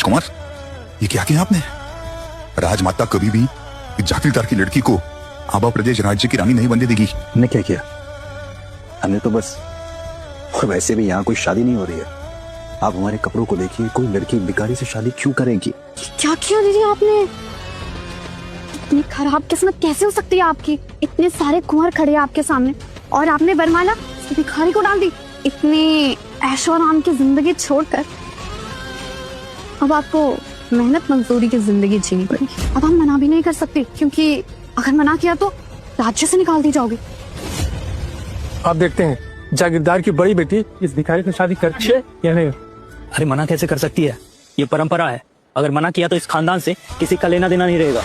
राजकुमार, ये क्या किया आपने? राजमाता कभी भी जागीरदार की लड़की को आबा प्रदेश राज्य की रानी नहीं बनने देगी। हमने क्या किया? हमने तो बस, और वैसे भी यहाँ कोई शादी नहीं हो रही है। आप हमारे कपड़ों को देखिए, कोई लड़की भिखारी से शादी क्यों करेगी? क्या किया दीदी आपने? इतनी खराब किस्मत कैसे हो सकती है आपकी? इतने सारे कुंवर खड़े हैं आपके सामने और आपने वरमाला भिखारी को डाल दी। इतने ऐशो आराम की जिंदगी छोड़कर अब आपको मेहनत मजदूरी की जिंदगी जीनी पड़ेगी। अब हम मना भी नहीं कर सकते, क्योंकि अगर मना किया तो राज्य से निकाल दी जाओगी। आप देखते हैं जागीरदार की बड़ी बेटी इस भिखारी से शादी करती है या नहीं? अरे मना कैसे कर सकती है? ये परंपरा है। अगर मना किया तो इस खानदान से किसी का लेना देना नहीं रहेगा।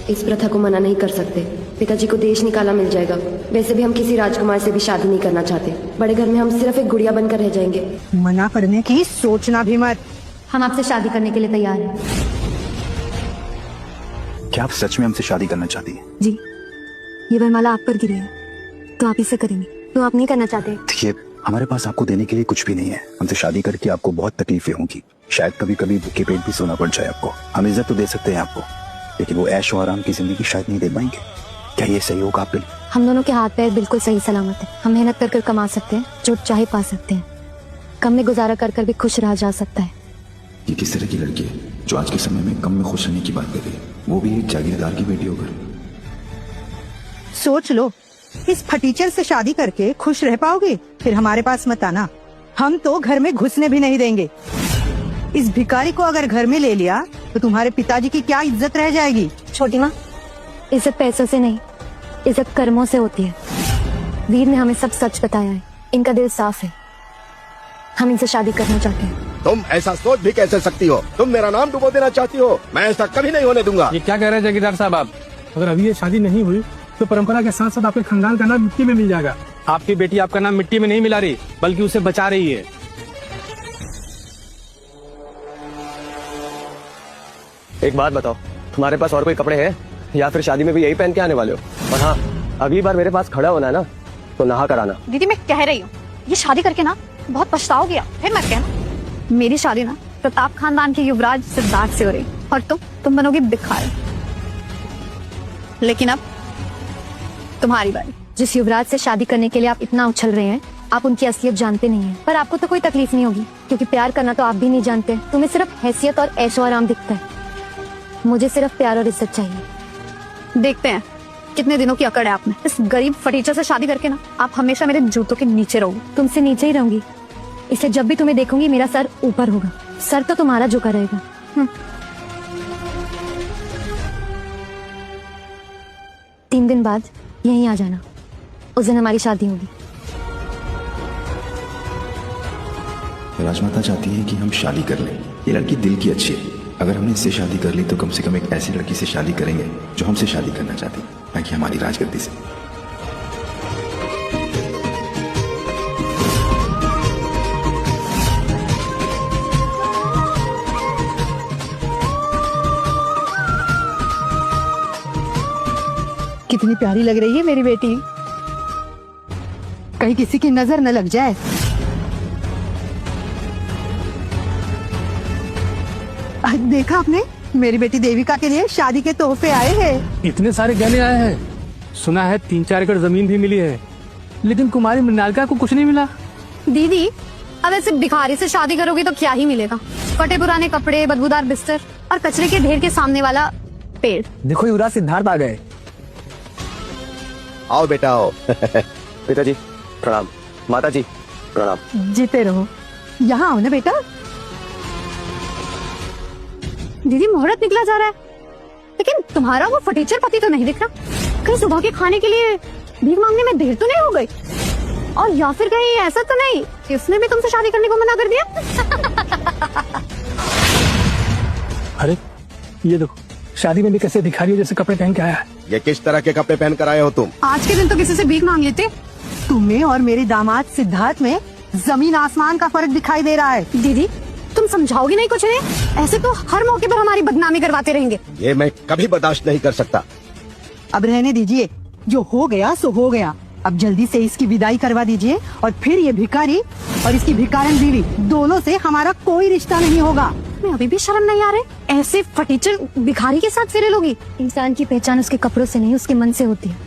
इस प्रथा को मना नहीं कर सकते। पिताजी को देश निकाला मिल जाएगा। वैसे भी हम किसी राजकुमार से भी शादी नहीं करना चाहते। बड़े घर में हम सिर्फ एक गुड़िया बनकर रह जाएंगे। मना करने की सोचना भी मत। हम आपसे शादी करने के लिए तैयार हैं। क्या आप सच में हमसे शादी करना चाहती हैं? जी, ये वरमाला आप पर गिरी है तो आप इसे करेंगे। तो आप नहीं करना चाहते? देखिए, हमारे पास आपको देने के लिए कुछ भी नहीं है। हमसे शादी करके आपको बहुत तकलीफें होंगी। शायद कभी कभी भूखे पेट भी सोना पड़ जाए आपको। हम इज्जत तो दे सकते हैं आपको, लेकिन वो ऐश और आराम की जिंदगी शायद नहीं दे पाएंगे। क्या ये सही होगा आपके लिए? हम दोनों के हाथ पैर बिल्कुल सही सलामत है। हम मेहनत कर कर कमा सकते हैं, जो चाहे पा सकते हैं। कम में गुजारा कर कर भी खुश रहा जा सकता है। ये किस तरह की लड़की है जो आज के समय में कम में खुश रहने की बात कर रही है, वो भी एक जागीरदार की बेटी होकर? सोच लो, इस फटीचर से शादी करके खुश रह पाओगे? फिर हमारे पास मत आना, हम तो घर में घुसने भी नहीं देंगे। इस भिखारी को अगर घर में ले लिया तो तुम्हारे पिताजी की क्या इज्जत रह जाएगी? छोटी माँ, इज्जत पैसों से नहीं, इज्जत कर्मों से होती है। वीर ने हमें सब सच बताया है। इनका दिल साफ है। हम इनसे शादी करना चाहते हैं। तुम ऐसा सोच भी कैसे सकती हो? तुम मेरा नाम डुबो देना चाहती हो? मैं ऐसा कभी नहीं होने दूंगा। ये क्या कह रहे हैं जागीरदार साहब आप? अगर अभी ये शादी नहीं हुई तो परंपरा के साथ साथ आपके खानदान का नाम मिट्टी में मिल जाएगा। आपकी बेटी आपका नाम मिट्टी में नहीं मिला रही, बल्कि उसे बचा रही है। एक बात बताओ, तुम्हारे पास और कोई कपड़े हैं या फिर शादी में भी यही पहन के आने वाले हो? और हाँ, अगली बार मेरे पास खड़ा होना है ना तो नहा कर आना। दीदी, मैं कह रही हूँ, ये शादी करके ना बहुत पछताओगे आप। फिर मत कहना। मेरी शादी ना प्रताप खानदान के युवराज सिद्धार्थ से हो रही, और तुम बनोगे भिखारी। लेकिन अब तुम्हारी बारी। जिस युवराज से शादी करने के लिए आप इतना उछल रहे हैं, आप उनकी असलियत जानते नहीं हैं। पर आपको तो कोई तकलीफ नहीं होगी, क्योंकि प्यार करना तो आप भी नहीं जानते। तुम्हें सिर्फ हैसियत और ऐशो आराम दिखता है। मुझे सिर्फ प्यार और इज्जत चाहिए। देखते हैं कितने दिनों की अकड़ है आप में। इस गरीब फटीचर से शादी करके ना आप हमेशा मेरे जूतों के नीचे रहोगे। तुमसे नीचे ही रहूंगी, इसलिए जब भी तुम्हें देखूंगी मेरा सर ऊपर होगा। सर तो तुम्हारा झुका रहेगा। 3 दिन बाद यहीं आ जाना, उस दिन हमारी शादी होगी। राजमाता चाहती है कि हम शादी कर लें। ये लड़की दिल की अच्छी है। अगर हमने इससे शादी कर ली तो कम से कम एक ऐसी लड़की से शादी करेंगे जो हमसे शादी करना चाहती है, ना कि हमारी राजगद्दी से। कितनी प्यारी लग रही है मेरी बेटी। कहीं किसी की नजर न लग जाए। देखा आपने, मेरी बेटी देविका के लिए शादी के तोहफे आए हैं। इतने सारे गहने आए हैं। सुना है 3-4 एकड़ जमीन भी मिली है, लेकिन कुमारी मृणालिका को कुछ नहीं मिला। दीदी, अब ऐसे भिखारी से शादी करोगी तो क्या ही मिलेगा? फटे पुराने कपड़े, बदबूदार बिस्तर और कचरे के ढेर के सामने वाला पेड़। देखो, युवराज सिद्धार्थ आ गए। आओ बेटा आओ। पिताजी प्रणाम, माता जी प्रणाम। जीते रहो। यहाँ आओ ना बेटा। दीदी, मुहूर्त निकला जा रहा है, लेकिन तुम्हारा वो फटीचर पति तो नहीं दिख रहा। कहीं सुबह के खाने के लिए भीख मांगने में देर तो नहीं हो गई? और या फिर कहीं ऐसा तो नहीं कि उसने भी तुमसे शादी करने को मना कर दिया? अरे ये देखो, शादी में भी कैसे भिखारियों जैसे कपड़े पहन के आया है। ये किस तरह के कपड़े पहन कर आए हो तुम? आज के दिन तो किसी से भीख मांग लेते। तुम्हें और मेरे दामाद सिद्धार्थ में जमीन आसमान का फर्क दिखाई दे रहा है। दीदी, तुम समझाओगी नहीं कुछ है? ऐसे तो हर मौके पर हमारी बदनामी करवाते रहेंगे। ये मैं कभी बर्दाश्त नहीं कर सकता। अब रहने दीजिए, जो हो गया सो हो गया। अब जल्दी से इसकी विदाई करवा दीजिए और फिर ये भिखारी और इसकी भिखारन बीवी दोनों से हमारा कोई रिश्ता नहीं होगा। मैं अभी भी शर्म नहीं आ रही, ऐसे फटीचर भिखारी के साथ फिरे लोगी। इंसान की पहचान उसके कपड़ों से नहीं उसके मन से होती है,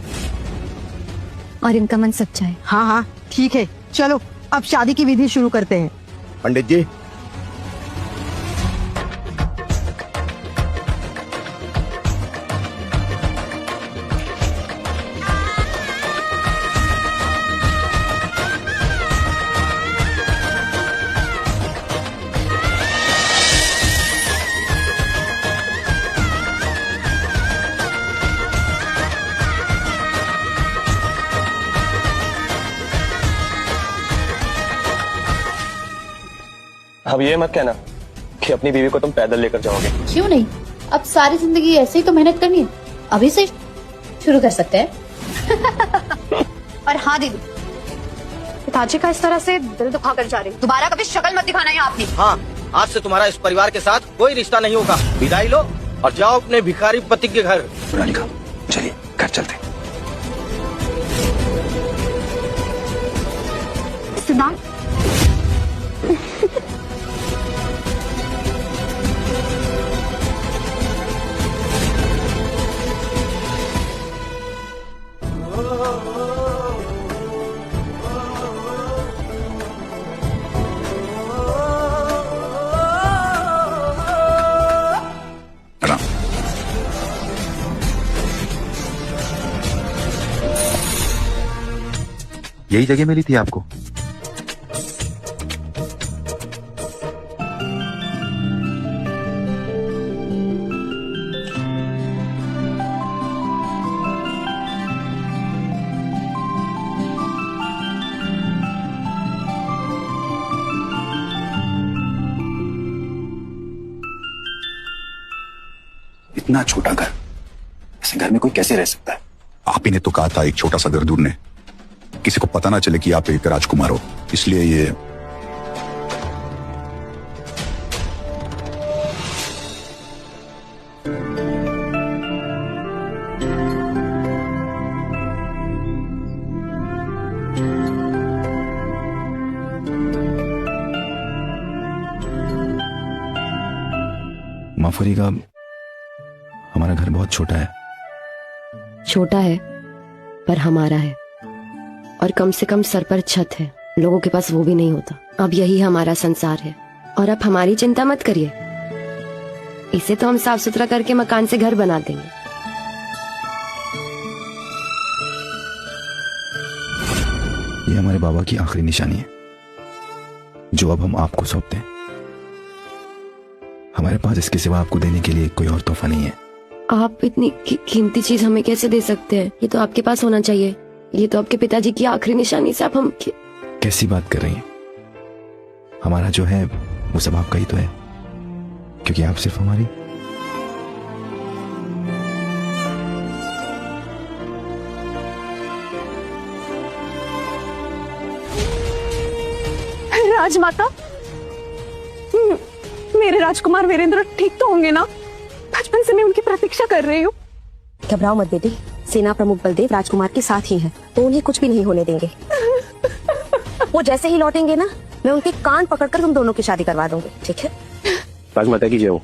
और इनका मन सच्चा है। हाँ हाँ ठीक है, चलो अब शादी की विधि शुरू करते हैं। पंडित जी, अब ये मत कहना कि अपनी बीवी को तुम पैदल लेकर जाओगे। क्यों नहीं, अब सारी जिंदगी ऐसे ही तो मेहनत करनी है, अभी से शुरू कर सकते हैं। और हाँ दीदी, पिताजी का इस तरह से दिल दुखा कर जा रही, दोबारा कभी शक्ल मत दिखाना है आपने। हाँ, आज से तुम्हारा इस परिवार के साथ कोई रिश्ता नहीं होगा। विदाई लो और जाओ अपने भिखारी पति के घर। रानिका चलिए घर चलते हैं। सिद्धांत, प्रणाम। यही जगह मिली थी आपको? इतना छोटा घर, ऐसे घर में कोई कैसे रह सकता है? आप ही ने तो कहा था एक छोटा सा घर ढूंढने, किसी को पता ना चले कि आप एक राजकुमार हो, इसलिए ये माफ करिएगा, हमारा घर बहुत छोटा है। छोटा है पर हमारा है, और कम से कम सर पर छत है, लोगों के पास वो भी नहीं होता। अब यही हमारा संसार है, और अब हमारी चिंता मत करिए, इसे तो हम साफ सुथरा करके मकान से घर बना देंगे। ये हमारे बाबा की आखिरी निशानी है, जो अब हम आपको सौंपते हैं। हमारे पास इसके सिवा आपको देने के लिए कोई और तोहफा नहीं है। आप इतनी कीमती चीज हमें कैसे दे सकते हैं? ये तो आपके पास होना चाहिए, ये तो आपके पिताजी की आखिरी निशानी से। आप हम कैसी बात कर रही हैं? हमारा जो है वो सब आपका ही तो है, क्योंकि आप सिर्फ हमारी। राजमाता, मेरे राजकुमार वीरेंद्र ठीक तो होंगे ना? बचपन से मैं उनकी प्रतीक्षा कर रही हूँ। घबराओ मत बेटी, सेना प्रमुख बलदेव राजकुमार के साथ ही हैं, तो उन्हें कुछ भी नहीं होने देंगे। वो जैसे ही लौटेंगे ना, मैं उनके कान पकड़कर तुम दोनों की शादी करवा दूंगी, ठीक है? राजमाता की जय हो।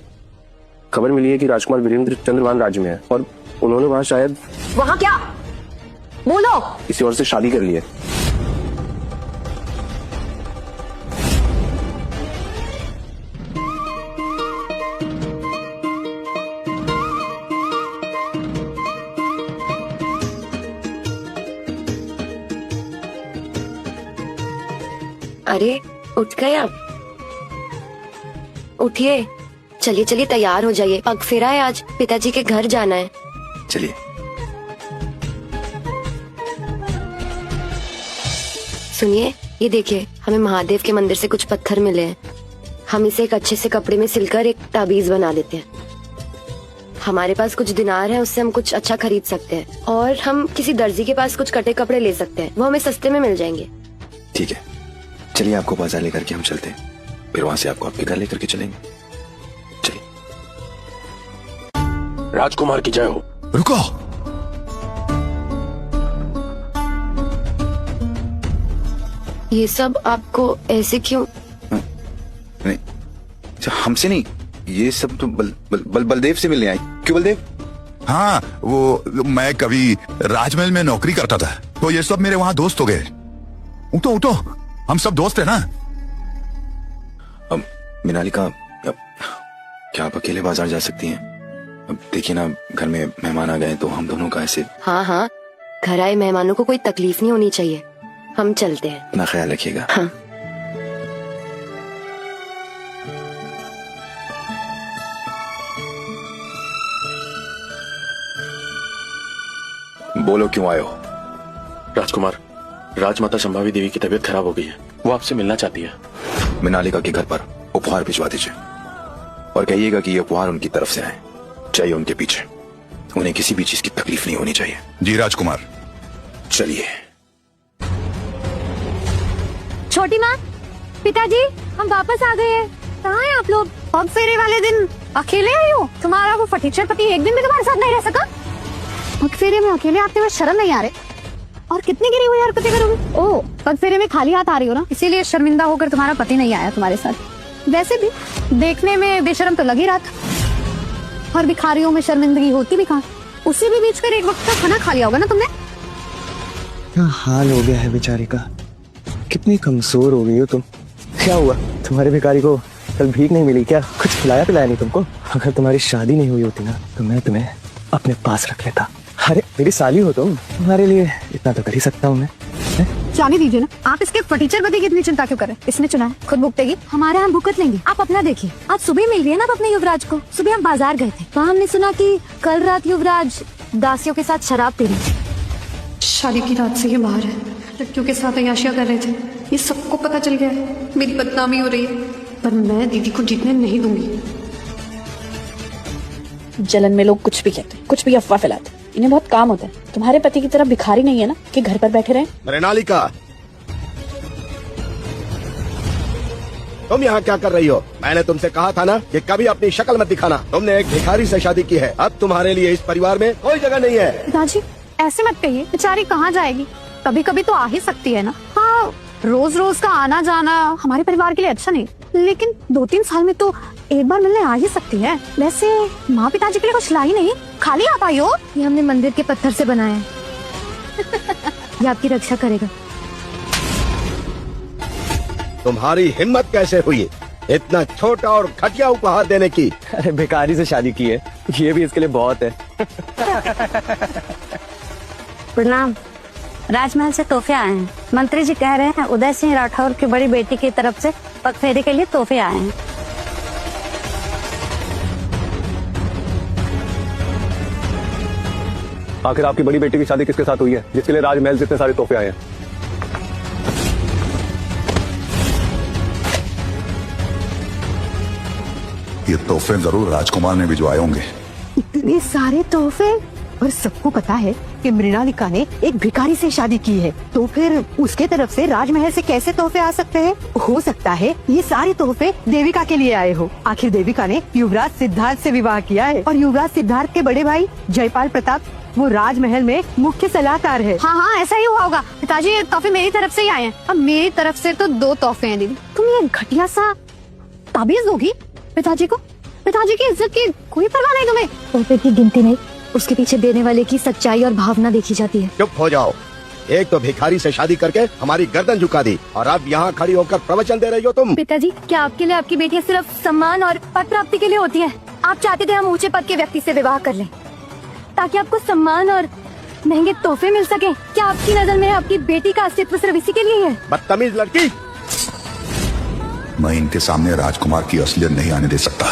खबर मिली है कि राजकुमार वीरेंद्र चंद्रवान राज्य में है, और उन्होंने वहाँ शायद वहाँ क्या बोलो, किसी और से शादी कर ली है। अरे उठ गए आप? उठिए, चलिए चलिए तैयार हो जाइए, पग फेरा है आज, पिताजी के घर जाना है। चलिए। सुनिए, ये देखिए, हमें महादेव के मंदिर से कुछ पत्थर मिले हैं, हम इसे एक अच्छे से कपड़े में सिलकर एक ताबीज बना लेते हैं। हमारे पास कुछ दिनार है, उससे हम कुछ अच्छा खरीद सकते हैं, और हम किसी दर्जी के पास कुछ कटे कपड़े ले सकते हैं, वो हमें सस्ते में मिल जाएंगे। ठीक है, चलिए आपको बाजार लेकर के हम चलते हैं, फिर वहां से आपको आपके घर लेकर के चलेंगे। चलिए। राजकुमार की जय हो। रुको, ये सब आपको ऐसे क्यों? नहीं, अच्छा, हमसे नहीं, ये सब तो बलदेव से मिलने आई। क्यों बलदेव? हाँ, वो मैं कभी राजमहल में नौकरी करता था, तो ये सब मेरे वहां दोस्त हो गए। उठो उठो, हम सब दोस्त है ना। अब मिनालिका, अब क्या आप अकेले बाजार जा सकती हैं? अब देखिए ना, घर में मेहमान आ गए तो हम दोनों का ऐसे। हाँ हाँ, घर आए मेहमानों को कोई तकलीफ नहीं होनी चाहिए। हम चलते हैं। अपना ख्याल रखिएगा। हाँ। बोलो क्यों आए हो? राजकुमार, राजमाता संभावी देवी की तबीयत खराब हो गई है, वो आपसे मिलना चाहती है। मिनालिका के घर पर उपहार भिजवा दीजिए और कहिएगा कि ये उपहार उनकी तरफ से आए, चाहिए उनके पीछे। उन्हें किसी भी चीज की तकलीफ नहीं होनी चाहिए। जी राजकुमार। चलिए। छोटी माँ, पिताजी, हम वापस आ गए हैं। कहाँ हैं आप लोग? पग फेरे वाले दिन अकेले आई हो? तुम्हारा वो फटीचर पति एक दिन भी तुम्हारे साथ नहीं रह सका? पग फेरे में अकेले आते हुए शर्म नहीं आ रहे? और कितनी गिरी हुई हरकतें करोगे? ओह, पग फेरे में खाली हाथ आ रही हो ना, इसीलिए शर्मिंदा होकर तुम्हारा पति नहीं आया तुम्हारे साथ। वैसे भी देखने में बेशर्म तो लग ही रहा था, और भिखारियों में शर्मिंदगी होती भी कहाँ। उसी भी बीच कर एक वक्त का खाना खा लिया होगा ना तुमने। क्या हाल हो गया है बेचारी का, कितनी कमजोर हो गई हो तुम। क्या हुआ, तुम्हारे भिखारी को कल भीख नहीं मिली क्या? कुछ खिलाया पिलाया नहीं तुमको? अगर तुम्हारी शादी नहीं हुई होती ना, तो मैं तुम्हें अपने पास रख लेता। अरे मेरी साली हो तुम, तुम्हारे लिए इतना तो कर ही सकता हूँ मैं। जाने दीजिए ना, आप इसके फटीचर पति की इतनी चिंता क्यों कर रहे हैं? इसने चुना है, खुद भुगतेगी, हमारे यहाँ भुगत लेंगे। आप अपना देखिए, आज सुबह मिल रही है ना आप अपने युवराज को। सुबह हम बाजार गए थे, वहाँ हमने सुना कि कल रात युवराज दासियों के साथ शराब पी रहे थे। शादी की रात से ये बाहर है, लड़कियों के साथ अय्याशियां कर रहे थे। ये सबको पता चल गया है, मेरी बदनामी हो रही है, पर मैं दीदी को जीतने नहीं दूंगी। जलन में लोग कुछ भी कहते हैं, कुछ भी अफवाह फैलाते हैं। इन्हें बहुत काम होता है। तुम्हारे पति की तरह भिखारी नहीं है ना कि घर पर बैठे रहे। मृणालिका, तुम यहाँ क्या कर रही हो? मैंने तुमसे कहा था ना कि कभी अपनी शक्ल मत दिखाना। तुमने एक भिखारी से शादी की है, अब तुम्हारे लिए इस परिवार में कोई जगह नहीं है। पिताजी, ऐसे मत कहिए, बेचारी कहाँ जाएगी? कभी कभी तो आ ही सकती है ना। हाँ, रोज रोज का आना जाना हमारे परिवार के लिए अच्छा नहीं, लेकिन 2-3 साल में तो एक बार मिलने आ ही सकती है। वैसे माँ पिताजी के लिए कुछ लाई नहीं, खाली आप आई हो। ये हमने मंदिर के पत्थर से बनाया है। ये आपकी रक्षा करेगा। तुम्हारी हिम्मत कैसे हुई इतना छोटा और घटिया उपहार देने की? अरे भिखारी से शादी की है, ये भी इसके लिए बहुत है। प्रणाम। राजमहल से तोहफे आए हैं। मंत्री जी कह रहे हैं उदय सिंह राठौर की बड़ी बेटी की तरफ से पगफेरे के लिए तोहफे आए हैं। आखिर आपकी बड़ी बेटी की शादी किसके साथ हुई है जिसके लिए राजमहल से इतने सारे तोहफे आए हैं? ये तोहफे जरूर राजकुमार ने भिजवाए होंगे। इतने सारे तोहफे, और सबको पता है कि मृणालिका ने एक भिखारी से शादी की है, तो फिर उसके तरफ से राजमहल से कैसे तोहफे आ सकते हैं? हो सकता है ये सारे तोहफे देविका के लिए आए हो। आखिर देविका ने युवराज सिद्धार्थ से विवाह किया है, और युवराज सिद्धार्थ के बड़े भाई जयपाल प्रताप वो राजमहल में मुख्य सलाहकार है। हाँ हाँ, ऐसा ही हुआ होगा। पिताजी, ये तोहफे मेरी तरफ से ही आए हैं। अब मेरी तरफ से तो 2 तोहफे हैं दीदी। तुम ये घटिया सा ताबीज दोगी पिताजी को? पिताजी की इज्जत की कोई परवाह नहीं तुम्हें? तोहफे की गिनती नहीं, उसके पीछे देने वाले की सच्चाई और भावना देखी जाती है। चुप हो जाओ। एक तो भिखारी से शादी करके हमारी गर्दन झुका दी, और अब यहाँ खड़ी होकर प्रवचन दे रही हो तुम। पिताजी, क्या आपके लिए आपकी बेटियां सिर्फ सम्मान और पद प्राप्ति के लिए होती हैं? आप चाहते थे हम ऊंचे पद के व्यक्ति से विवाह कर लें ताकि आपको सम्मान और महंगे तोहफे मिल सके। क्या आपकी नजर में आपकी बेटी का अस्तित्व सिर्फ इसी के लिए है? बदतमीज लड़की। मैं इनके सामने राजकुमार की असलियत नहीं आने दे सकता,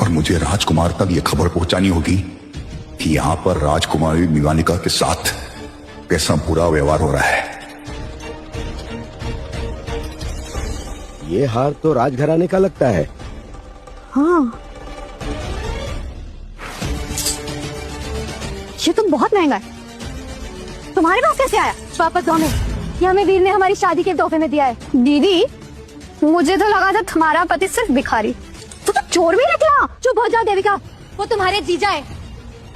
और मुझे राजकुमार तक ये खबर पहुंचानी होगी कि यहाँ पर राजकुमारी मिवानिका के साथ कैसा बुरा व्यवहार हो रहा है। ये हार तो राजघराने का लगता है। हाँ, ये तो बहुत महंगा है। तुम्हारे पास कैसे आया? वापस दो। ये हमें वीर ने हमारी शादी के तोहफे में दिया है। दीदी, मुझे तो लगा था तुम्हारा पति सिर्फ भिखारी, तो चोर भी निकला। चुप हो जाओ देविका, वो तुम्हारे जीजा है।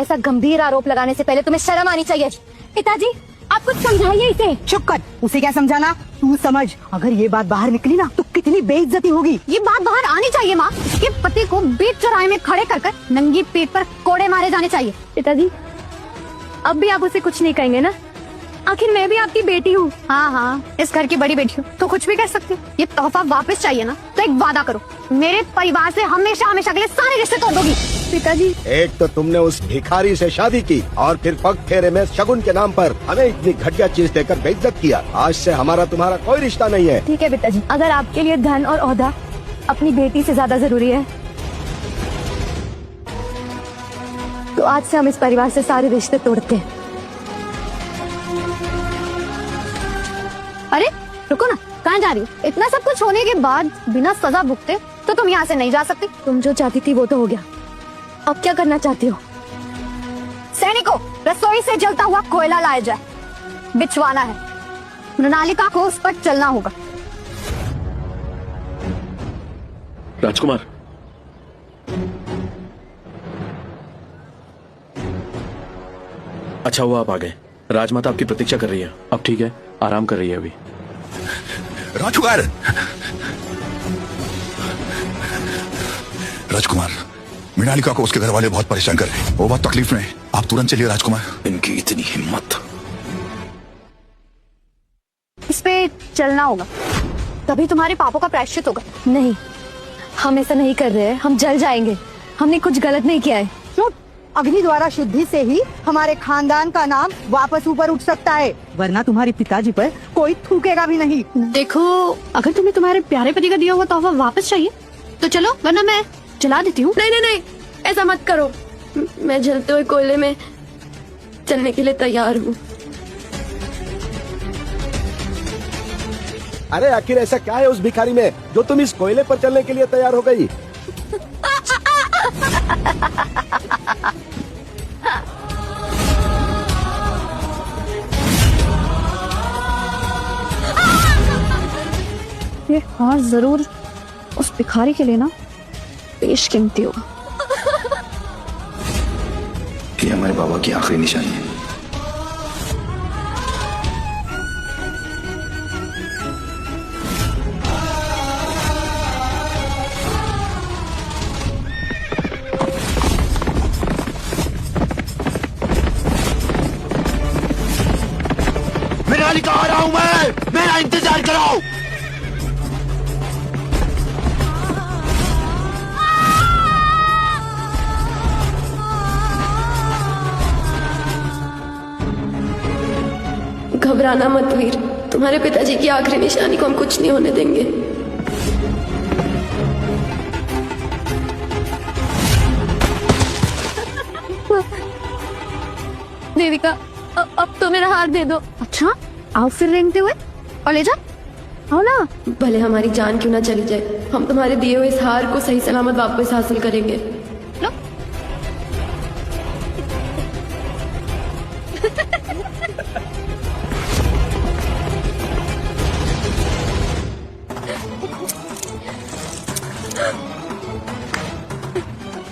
ऐसा गंभीर आरोप लगाने से पहले तुम्हें शर्म आनी चाहिए। पिताजी, आप कुछ समझाइए इसे। चुप कर, उसे क्या समझाना? तू समझ, अगर ये बात बाहर निकली ना तो कितनी बेइज्जती होगी। ये बात बाहर आनी चाहिए माँ कि पति को बीच चौराहे में खड़े कर नंगी पीठ पर कोड़े मारे जाने चाहिए। पिताजी, अब भी आप उसे कुछ नहीं कहेंगे ना? आखिर मैं भी आपकी बेटी हूँ। हाँ हाँ, इस घर की बड़ी बेटी हूँ तो कुछ भी कह सकती हूँ। ये तोहफा वापस चाहिए ना तो एक वादा करो, मेरे परिवार से हमेशा हमेशा के लिए सारे रिश्ते तोड़ दोगी। पिताजी, एक तो तुमने उस भिखारी से शादी की और फिर पग फेरे में शगुन के नाम पर हमें इतनी घटिया चीज देकर बेइज्जत किया। आज से हमारा तुम्हारा कोई रिश्ता नहीं है। ठीक है पिताजी, अगर आपके लिए धन और ओहदा अपनी बेटी से ज्यादा जरूरी है तो आज से हम इस परिवार से सारे रिश्ते तोड़ते हैं। अरे रुको ना, कहाँ जा रही हो? इतना सब कुछ होने के बाद बिना सजा भुगते तो तुम यहाँ से नहीं जा सकती। तुम जो चाहती थी वो तो हो गया, अब क्या करना चाहती हो? सैनिकों, रसोई से जलता हुआ कोयला लाया जाए, बिछवाना है। मृणालिका को उस पर चलना होगा। राजकुमार, अच्छा हुआ आप आ गए। राजमाता आपकी प्रतीक्षा कर रही है। अब ठीक है, आराम कर रही है अभी। राजकुमार, राजकुमार, मृणालिका को उसके घर वाले बहुत परेशान कर रहे हैं। वो बहुत तकलीफ में है, आप तुरंत चलिए राजकुमार। इनकी इतनी हिम्मत। इस पे चलना होगा, तभी तुम्हारे पापों का प्रायश्चित होगा। नहीं, हम ऐसा नहीं कर रहे हैं, हम जल जाएंगे। हमने कुछ गलत नहीं किया है। अग्नि द्वारा शुद्धि से ही हमारे खानदान का नाम वापस ऊपर उठ सकता है, वरना तुम्हारे पिताजी पर कोई थूकेगा भी नहीं। देखो, अगर तुम्हें तुम्हारे प्यारे पति का दिया हुआ तोहफा वापस चाहिए तो चलो, वरना मैं जला देती हूँ। नहीं नहीं नहीं, ऐसा मत करो। मैं जलते हुए कोयले में चलने के लिए तैयार हूँ। अरे आखिर ऐसा क्या है उस भिखारी में जो तुम इस कोयले पर चलने के लिए तैयार हो गई? ये हार जरूर उस भिखारी के लिए ना बेशकीमती होगा। ये हमारे बाबा की आखिरी निशानी है। मृणालिका, आ रहा हूँ मैं, मेरा इंतजार करो। घबराना मत वीर, तुम्हारे पिताजी की आखिरी निशानी को हम कुछ नहीं होने देंगे। देविका, अब तो मेरा हार दे दो। अच्छा, आओ फिर रेंगते हुए और ले जा, आओ ना। भले हमारी जान क्यों ना चली जाए, हम तुम्हारे दिए हुए इस हार को सही सलामत वापस हासिल करेंगे। लो।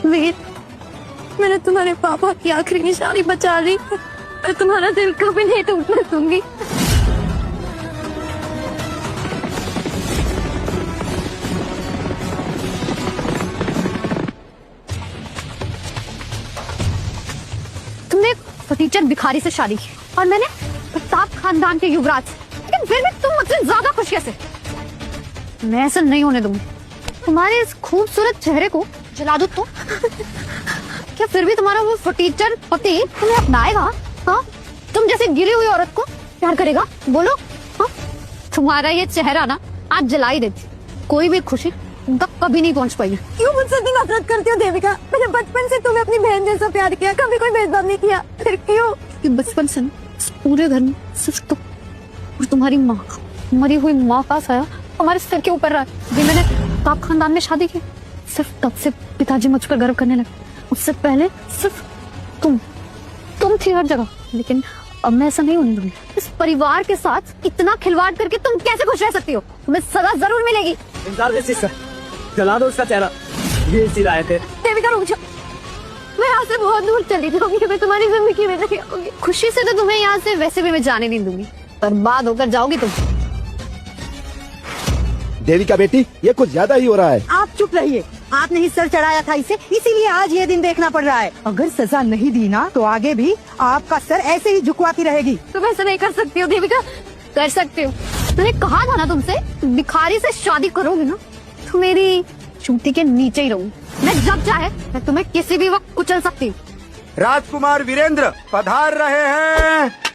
वीर, मैंने तुम्हारे पापा की आखिरी निशानी बचा ली, और तुम्हारा दिल कभी नहीं टूटने दूंगी। तुमने एक फटीचर भिखारी से शादी की और मैंने प्रताप खानदान के युवराज से, लेकिन फिर भी तुम मुझसे ज्यादा खुश कैसे? मैं ऐसा नहीं होने दूंगी। तुम्हारे इस खूबसूरत चेहरे को जला दो तो क्या फिर भी तुम्हारा वो फटीचर पति तुम्हें अपनाएगा? हाँ, तुम जैसे गिरी हुई औरत को प्यार करेगा? बोलो। हाँ, तुम्हारा ये चेहरा ना आज जला ही देती, कोई भी खुशी तुम तक कभी नहीं पहुंच पाएगी। क्यों मुझसे इतनी नफरत करती हो देविका? मैंने बचपन से तुम्हें अपनी बहन जैसा प्यार किया, कभी कोई भेदभाव नहीं किया। फिर क्यों? कि बचपन से इस पूरे घर में सिर्फ तुम और तुम्हारी माँ, मरी हुई माँ का साया हमारे सिर के ऊपर रहा है। मैंने प्रताप खानदान में शादी की, सिर्फ तब से पिताजी मुझ पर गर्व करने लगे। उससे पहले सिर्फ तुम थी हर जगह, लेकिन अब मैं ऐसा नहीं होने दूंगी। इस परिवार के साथ इतना खिलवाड़ करके तुम कैसे खुश रह सकती हो? तुम्हें सजा जरूर मिलेगी। इंतजार कैसे सर, जला दो उसका चेहरा, ये इसी आए थे। देविका रुक जाओ, मैं यहाँ से बहुत दूर चली जाऊंगी, मैं तुम्हारी जिंदगी में नहीं आऊंगी। खुशी से तो तुम्हें यहाँ से वैसे भी मैं जाने नहीं दूंगी, बर्बाद होकर जाओगी तुम। देविका बेटी, ये कुछ ज्यादा ही हो रहा है। आप चुप रहिए, आपने ही सर चढ़ाया था इसे, इसीलिए आज ये दिन देखना पड़ रहा है। अगर सजा नहीं दी ना तो आगे भी आपका सर ऐसे ही झुकवाती रहेगी। तुम ऐसा नहीं कर सकती हो देविका, कर सकती हो। मैंने कहा था ना तुमसे, भिखारी से शादी करोगे ना तो मेरी चूटी के नीचे ही रहूंगी। मैं जब चाहे मैं तुम्हें किसी भी वक्त कुचल सकती हूँ। राजकुमार वीरेंद्र पधार रहे हैं।